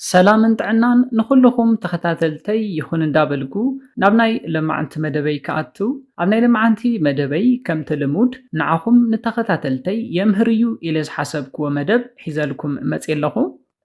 ሰላምን ጥዕናን ንኩልኩም ተኸታተልተይ ይኹን እንዳበልኩ ናብ ናይ ልምዓንቲ መደበይ ከኣቱ ኣብ ናይ ልምዓንቲ መደበይ ከምቲ ልሙድ ንዓኹም ንተኸታተልተይ የምህር እዩ ኢለ ዝሓሰብክዎ መደብ ሒዘልኩም መፅእ ኣለኹ።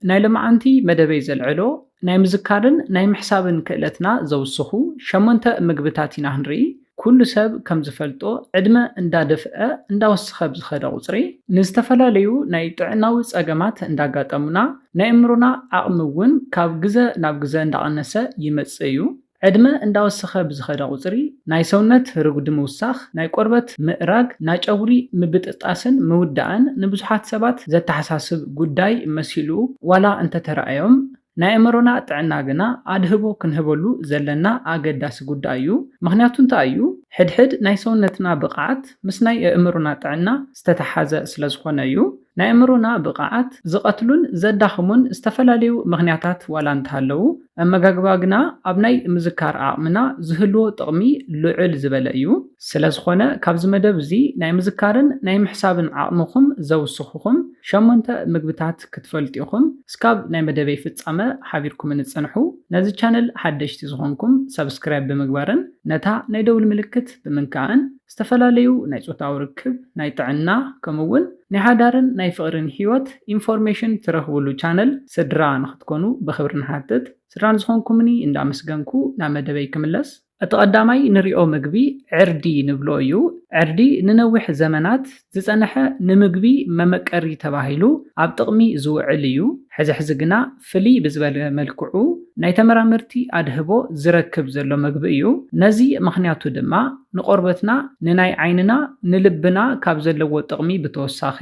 ናይ ልምዓንቲ መደበይ ዘልዕሎ ናይ ምዝካርን ናይ ምሕሳብን ክእለትና ዘውስኹ 8 ምግብታት ኢና ክንርኢ። ኩሉ ሰብ ከም ዝፈልጦ ዕድመ እንዳደፍአ እንዳወሰኸ ብዝኸደ ቁፅሪ ንዝተፈላለዩ ናይ ጥዕናዊ ፀገማት እንዳጋጠሙና ናይ እምሮና ዓቕሚ እውን ካብ ግዘ ናብ ግዘ እንዳቐነሰ ይመፅእ እዩ። ዕድመ እንዳወሰኸ ብዝኸደ ቁፅሪ ናይ ሰውነት ርጉዲ ምውሳኽ፣ ናይ ቆርበት ምእራግ፣ ናይ ጨጉሪ ምብጥጣስን ምውዳእን ንብዙሓት ሰባት ዘተሓሳስብ ጉዳይ መሲሉ ዋላ እንተተረኣዮም ናይ እምሮና ጥዕና ግና ኣድህቦ ክንህበሉ ዘለና ኣገዳሲ ጉዳይ እዩ። ምክንያቱ እንታይ እዩ? ሕድሕድ ናይ ሰውነትና ብቕዓት ምስ ናይ እምሮና ጥዕና ዝተተሓዘ ስለ ዝኾነ እዩ። ናይ እምሮና ብቕዓት ዝቐትሉን ዘዳኽሙን ዝተፈላለዩ ምክንያታት ዋላ እንተሃለዉ ኣመጋግባ ግና ኣብ ናይ ምዝካር ዓቕምና ዝህልዎ ጥቕሚ ልዑል ዝበለ እዩ። ስለዝኾነ ካብዚ መደብ እዚ ናይ ምዝካርን ናይ ምሕሳብን ዓቕምኹም ዘውስኹኹም 8 ምግብታት ክትፈልጡ ኢኹም። እስካብ ናይ መደበይ ፍጻመ ሓቢርኩም ንፅንሑ። ነዚ ቻነል ሓደሽቲ ዝኾንኩም ሰብስክራይብ ብምግባርን ነታ ናይ ደውል ምልክት ብምንካእን ዝተፈላለዩ ናይ ፆታዊ ርክብ፣ ናይ ጥዕና ከምኡውን ናይ ሓዳርን ናይ ፍቕርን ሂወት ኢንፎርሜሽን ትረኽብሉ ቻነል ስድራ ንኽትኮኑ ብኽብሪ ንሓትት። ስድራ ንዝኾንኩምኒ እንዳመስገንኩ ናብ መደበይ ክምለስ። እቲ ቀዳማይ ንሪኦ ምግቢ ዕርዲ ንብሎ እዩ። ዕርዲ ንነዊሕ ዘመናት ዝፀንሐ ንምግቢ መመቀሪ ተባሂሉ ኣብ ጥቕሚ ዝውዕል እዩ። ሕዚ ግና ፍልይ ብዝበለ መልክዑ ናይ ተመራመርቲ ኣድህቦ ዝረክብ ዘሎ ምግቢ እዩ። ነዚ ምክንያቱ ድማ ንቆርበትና፣ ንናይ ዓይንና፣ ንልብና ካብ ዘለዎ ጥቕሚ ብተወሳኺ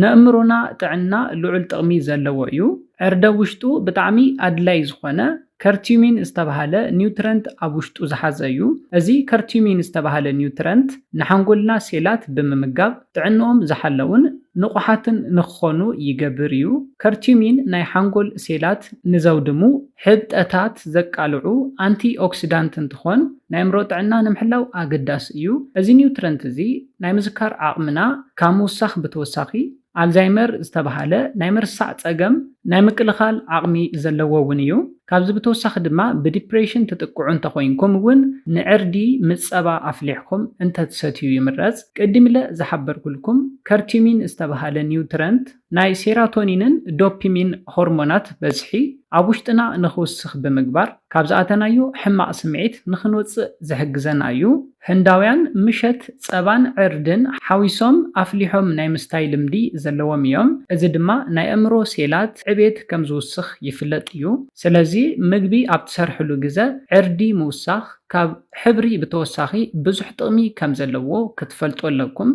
ንእምሮና ጥዕና ልዑል ጥቕሚ ዘለዎ እዩ። ዕርደ ውሽጡ ብጣዕሚ ኣድላይ ዝኾነ ከርቲሚን ዝተባሃለ ኒውትረንት ኣብ ውሽጡ ዝሓዘ እዩ። እዚ ከርቲሚን ዝተባሃለ ኒውትረንት ንሓንጎልና ሴላት ብምምጋብ ጥዕንኦም ዝሓለውን ንቑሓትን ንክኾኑ ይገብር እዩ። ከርቲሚን ናይ ሓንጎል ሴላት ንዘውድሙ ሕብጠታት ዘቃልዑ ኣንቲ ኦክሲዳንት እንትኾን ናይ እምሮ ጥዕና ንምሕላው ኣገዳሲ እዩ። እዚ ኒውትረንት እዚ ናይ ምዝካር ዓቕምና ካብ ምውሳኽ ብተወሳኺ ኣልዛይመር ዝተባሃለ ናይ ምርሳዕ ፀገም ናይ ምቅልኻል ዓቕሚ ዘለዎ እውን እዩ። ካብዚ ብተወሳኺ ድማ ብዲፕሬሽን ትጥቅዑ እንተኮይንኩም እውን ንዕርዲ ምፀባ ኣፍሊሕኩም እንተትሰትዩ ይምረፅ። ቅድሚለ ዝሓበርኩልኩም ከርቲሚን ዝተባሃለ ኒውትረንት ናይ ሴራቶኒንን ዶፓሚን ሆርሞናት በዝሒ ኣብ ውሽጥና ንክውስኽ ብምግባር ካብ ዝኣተናዮ ሕማቕ ስምዒት ንክንወፅእ ዝሕግዘና እዩ። ህንዳውያን ምሸት ፀባን ዕርድን ሓዊሶም ኣፍሊሖም ናይ ምስታይ ልምዲ ዘለዎም እዮም። እዚ ድማ ናይ እምሮ ሴላት ዕቤት ከም ዝውስኽ ይፍለጥ እዩ። ስለዚ ምግቢ ኣብ ትሰርሕሉ ግዜ ዕርዲ ምውሳኽ ካብ ሕብሪ ብተወሳኺ ብዙሕ ጥቕሚ ከም ዘለዎ ክትፈልጡ ኣለኩም።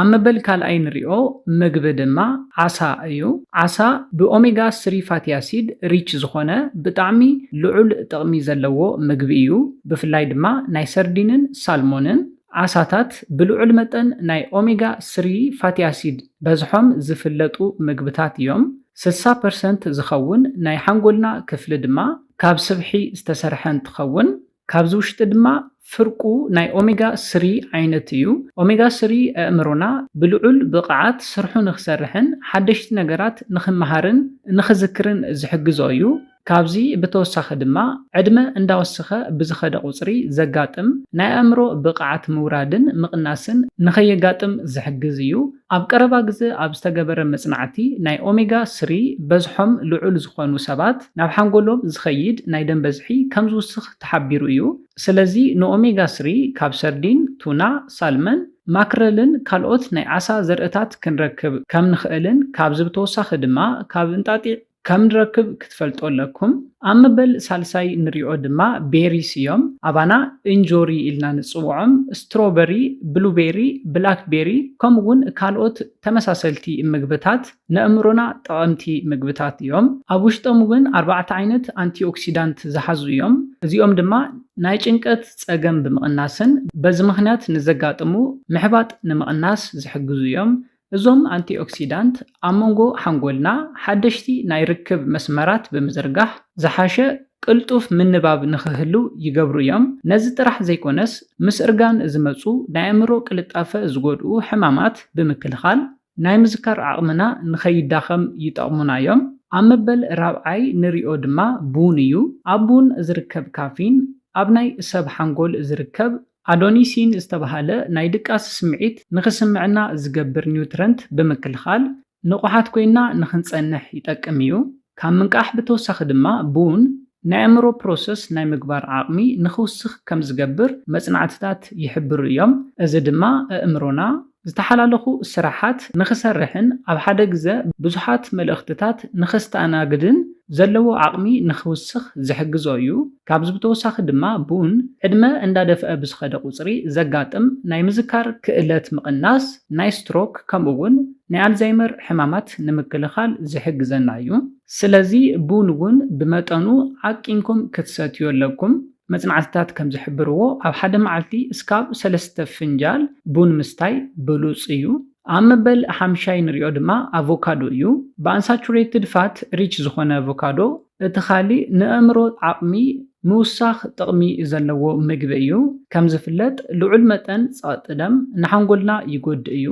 ኣብ መበል ካልኣይ ንሪኦ ምግቢ ድማ ዓሳ እዩ። ዓሳ ብኦሜጋ 3 ፋቲ ኣሲድ ሪች ዝኾነ ብጣዕሚ ልዑል ጥቕሚ ዘለዎ ምግቢ እዩ። ብፍላይ ድማ ናይ ሰርዲንን ሳልሞንን ዓሳታት ብልዑል መጠን ናይ ኦሜጋ 3 ፋቲ ኣሲድ በዝሖም ዝፍለጡ ምግብታት እዮም። 60% ዝኸውን ናይ ሓንጎልና ክፍሊ ድማ ካብ ስብሒ ዝተሰርሐ እንትኸውን ካብዚ ውሽጢ ድማ ፍርቁ ናይ ኦሜጋ 3 ዓይነት እዩ። ኦሜጋ 3 ኣእምሮና ብልዑል ብቕዓት ስርሑ ንክሰርሕን ሓደሽቲ ነገራት ንክመሃርን ንክዝክርን ዝሕግዞ እዩ። ካብዚ ብተወሳኺ ድማ ዕድመ እንዳወሰኸ ብዝኸደ ቁፅሪ ዘጋጥም ናይ ኣእምሮ ብቕዓት ምውራድን ምቕናስን ንኸየጋጥም ዝሕግዝ እዩ። ኣብ ቀረባ ግዜ ኣብ ዝተገበረ መፅናዕቲ ናይ ኦሜጋ 3 በዝሖም ልዑል ዝኾኑ ሰባት ናብ ሓንጎሎም ዝኸይድ ናይ ደም በዝሒ ከም ዝውስኽ ተሓቢሩ እዩ። ስለዚ ንኦሜጋ 3 ካብ ሰርዲን፣ ቱና፣ ሳልመን፣ ማክረልን ካልኦት ናይ ዓሳ ዘርእታት ክንረክብ ከም ንኽእልን ካብዚ ብተወሳኺ ድማ ካብ እንጣጢዕ ከም ንረክብ ክትፈልጡ ኣለኩም። ኣብ መበል ሳልሳይ ንሪኦ ድማ ቤሪስ እዮም። ኣባና እንጆሪ ኢልና ንፅውዖም ስትሮበሪ፣ ብሉቤሪ፣ ብላክቤሪ ከምኡውን ካልኦት ተመሳሰልቲ ምግብታት ንእምሮና ጠቐምቲ ምግብታት እዮም። ኣብ ውሽጦም እውን 4 ዓይነት አንቲኦክሲዳንት ዝሓዙ እዮም። እዚኦም ድማ ናይ ጭንቀት ፀገም ብምቕናስን በዚ ምክንያት ንዘጋጥሙ ምሕባጥ ንምቕናስ ዝሕግዙ እዮም። እዞም አንቲኦክሲዳንት ኣብ መንጎ ሓንጎልና ሓደሽቲ ናይ ርክብ መስመራት ብምዝርጋሕ ዝሓሸ ቅልጡፍ ምንባብ ንክህሉ ይገብሩ እዮም። ነዚ ጥራሕ ዘይኮነስ ምስ እርጋን ዝመፁ ናይ ኣእምሮ ቅልጣፈ ዝጎድኡ ሕማማት ብምክልኻል ናይ ምዝካር ዓቕምና ንኸይዳኸም ይጠቕሙና እዮም። ኣብ መበል ራብዓይ ንሪኦ ድማ ቡን እዩ። ኣብ ቡን ዝርከብ ካፊን ኣብ ናይ ሰብ ሓንጎል ዝርከብ ኣዶኒሲን ዝተባሃለ ናይ ድቃስ ስምዒት ንኽስምዕና ዝገብር ኒውትረንት ብምክልኻል ንቑሓት ኮይና ንኽንጸንሕ ይጠቅም እዩ። ካብ ምንቃሕ ብተወሳኺ ድማ ቡን ናይ ኣእምሮ ፕሮሰስ ናይ ምግባር ዓቕሚ ንኽውስኽ ከም ዝገብር መጽናዕትታት ይሕብሩ እዮም። እዚ ድማ ኣእምሮና ዝተሓላለኹ ስራሓት ንኽሰርሕን ኣብ ሓደ ግዜ ብዙሓት መልእኽትታት ንኽስተኣናግድን ዘለዎ ዓቕሚ ንኽውስኽ ዝሕግዞ እዩ። ካብዚ ብተወሳኺ ድማ ቡን ዕድመ እንዳደፍአ ብዝኸደ ቁፅሪ ዘጋጥም ናይ ምዝካር ክእለት ምቕናስ፣ ናይ ስትሮክ ከምኡውን ናይ ኣልዛይመር ሕማማት ንምክልኻል ዝሕግዘና እዩ። ስለዚ ቡን እውን ብመጠኑ ዓቂንኩም ክትሰትዩ ኣለኩም። መጽናዕትታት ከም ዝሕብርዎ ኣብ ሓደ መዓልቲ እስካብ 3 ፍንጃል ቡን ምስታይ ብሉጽ እዩ። ኣብ መበል 5 ንሪኦ ድማ ኣቮካዶ እዩ። ብኣንሳቹሬትድ ፋት ሪች ዝኾነ ኣቮካዶ እቲ ካሊእ ንኣእምሮ ዓቕሚ ምውሳኽ ጥቕሚ ዘለዎ ምግቢ እዩ። ከም ዝፍለጥ ልዑል መጠን ጸቕጢ ደም ንሓንጎልና ይጎድእ እዩ።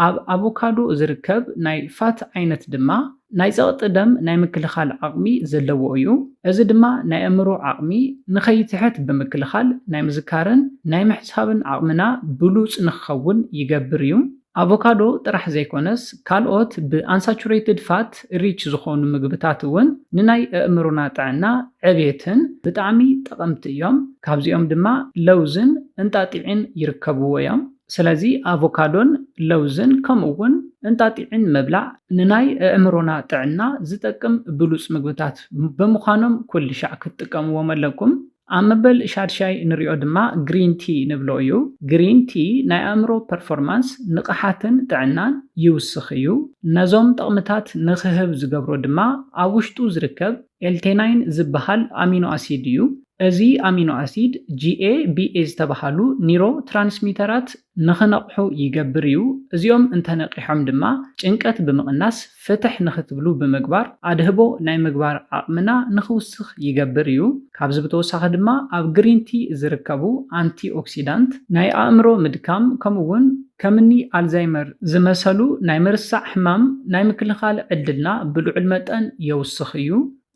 ኣብ ኣቮካዶ ዝርከብ ናይ ፋት ዓይነት ድማ ናይ ጸቕጢ ደም ናይ ምክልኻል ዓቕሚ ዘለዎ እዩ። እዚ ድማ ናይ ኣእምሮ ዓቕሚ ንኸይትሕት ብምክልኻል ናይ ምዝካርን ናይ ምሕሳብን ዓቕምና ብሉጽ ንኽኸውን ይገብር እዩ። ኣቮካዶ ጥራሕ ዘይኮነስ ካልኦት ብኣንሳቹሬትድ ፋት ሪች ዝኾኑ ምግብታት እውን ንናይ ኣእምሮና ጥዕና ዕብየትን ብጣዕሚ ጠቐምቲ እዮም። ካብዚኦም ድማ ለውዝን እንጣጢዕን ይርከብዎ እዮም። ስለዚ ኣቮካዶን ለውዝን ከምኡውን እንጣጢዕን ምብላዕ ንናይ ኣእምሮና ጥዕና ዝጠቅም ብሉጽ ምግብታት ብምዃኖም ኩሉ ሻዕ ክትጥቀምዎም ኣለኩም። ኣብ መበል 6 ንሪኦ ድማ ግሪን ቲ ንብሎ እዩ። ግሪን ቲ ናይ ኣእምሮ ፐርፎርማንስ ንቕሓትን ጥዕናን ይውስኽ እዩ። ነዞም ጥቕምታት ንኽህብ ዝገብሮ ድማ ኣብ ውሽጡ ዝርከብ ኤልቴናይን ዝበሃል ኣሚኖ ኣሲድ እዩ። እዚ ኣሚኖ ኣሲድ GABA ዝተባሃሉ ኒሮ ትራንስሚተራት ንኽነቕሑ ይገብር እዩ። እዚኦም እንተነቂሖም ድማ ጭንቀት ብምቕናስ ፍትሕ ንኽትብሉ ብምግባር ኣድህቦ ናይ ምግባር ዓቕምና ንኽውስኽ ይገብር እዩ። ካብዚ ብተወሳኺ ድማ ኣብ ግሪን ቲ ዝርከቡ አንቲኦክሲዳንት ናይ ኣእምሮ ምድካም ከምኡውን ከምኒ ኣልዛይመር ዝመሰሉ ናይ ምርሳዕ ሕማም ናይ ምክልኻል ዕድልና ብልዑል መጠን የውስኽ እዩ።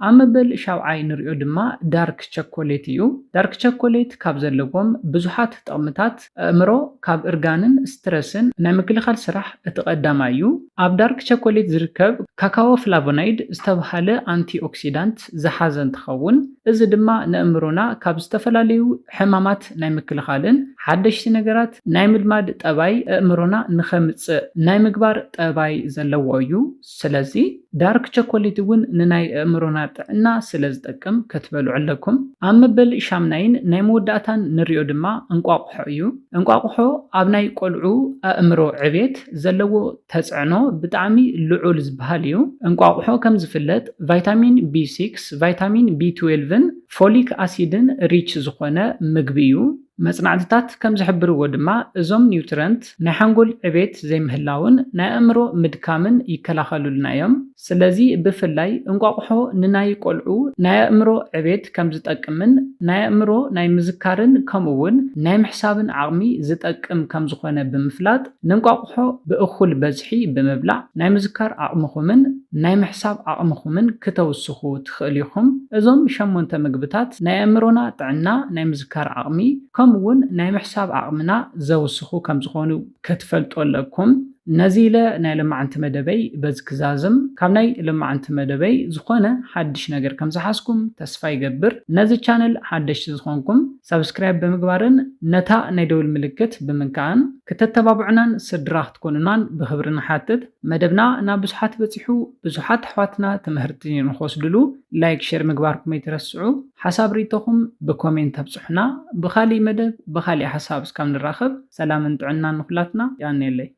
ኣብ መበል 7 ንሪኦ ድማ ዳርክ ቸኮሌት እዩ። ዳርክ ቸኮሌት ካብ ዘለዎም ብዙሓት ጥቕምታት ኣእምሮ ካብ እርጋንን ስትረስን ናይ ምክልኻል ስራሕ እቲ ቀዳማይ እዩ። ኣብ ዳርክ ቸኮሌት ዝርከብ ካካኦ ፍላቮናይድ ዝተባሃለ አንቲኦክሲዳንት ዝሓዘ እንትኸውን እዚ ድማ ንኣእምሮና ካብ ዝተፈላለዩ ሕማማት ናይ ምክልኻልን ሓደሽቲ ነገራት ናይ ምልማድ ጠባይ ኣእምሮና ንኸምፅእ ናይ ምግባር ጠባይ ዘለዎ እዩ። ስለዚ ዳርክ ቸኮሌት እውን ንናይ ኣእምሮና ጥዕና ስለ ዝጠቅም ክትበልዑ ኣለኩም። ኣብ መበል 8 ናይ መወዳእታን ንሪኦ ድማ እንቋቑሖ እዩ። እንቋቑሖ ኣብ ናይ ቆልዑ ኣእምሮ ዕብየት ዘለዎ ተፅዕኖ ብጣዕሚ ልዑል ዝበሃል እዩ። እንቋቑሖ ከም ዝፍለጥ ቫይታሚን B6፣ ቫይታሚን B12ን ፎሊክ ኣሲድን ሪች ዝኾነ ምግቢ እዩ። መጽናዕትታት ከም ዝሕብርዎ ድማ እዞም ኒውትረንት ናይ ሓንጎል ዕብየት ዘይምህላውን ናይ ኣእምሮ ምድካምን ይከላኸሉልና እዮም። ስለዚ ብፍላይ እንቋቑሖ ንናይ ቆልዑ ናይ ኣእምሮ ዕብየት ከም ዝጠቅምን ናይ ኣእምሮ ናይ ምዝካርን ከምኡውን ናይ ምሕሳብን ዓቕሚ ዝጠቅም ከም ዝኾነ ብምፍላጥ ንእንቋቑሖ ብእኹል በዝሒ ብምብላዕ ናይ ምዝካር ዓቕምኹምን ናይ ምሕሳብ ዓቕምኹምን ክተውስኹ ትኽእል ኢኹም። እዞም 8 ምግብታት ናይ ኣእምሮና ጥዕና ናይ ምዝካር ዓቕሚ ከምኡውን ናይ ምሕሳብ ዓቕምና ዘውስኹ ከም ዝኾኑ ክትፈልጡ ኣለኩም። ነዚ ኢለ ናይ ልማዓንቲ መደበይ በዚ ክዛዝም ካብ ናይ ልማዓንቲ መደበይ ዝኾነ ሓድሽ ነገር ከም ዝሓስኩም ተስፋ ይገብር። ነዚ ቻነል ሓደሽቲ ዝኾንኩም ሰብስክራይብ ብምግባርን ነታ ናይ ደውል ምልክት ብምንካዕን ክተተባብዑናን ስድራ ክትኮኑናን ብኽብሪ ንሓትት። መደብና ናብ ብዙሓት በፂሑ ብዙሓት ኣሕዋትና ትምህርቲ ንኽወስድሉ ላይክ ሼር ምግባርኩም ኣይትረስዑ። ሓሳብ ሪኢቶኹም ብኮሜንት ኣብፅሑና። ብኻሊእ መደብ ብኻሊእ ሓሳብ እስካብ ንራኸብ ሰላምን ጥዕናን ንኹላትና። ያኔለይ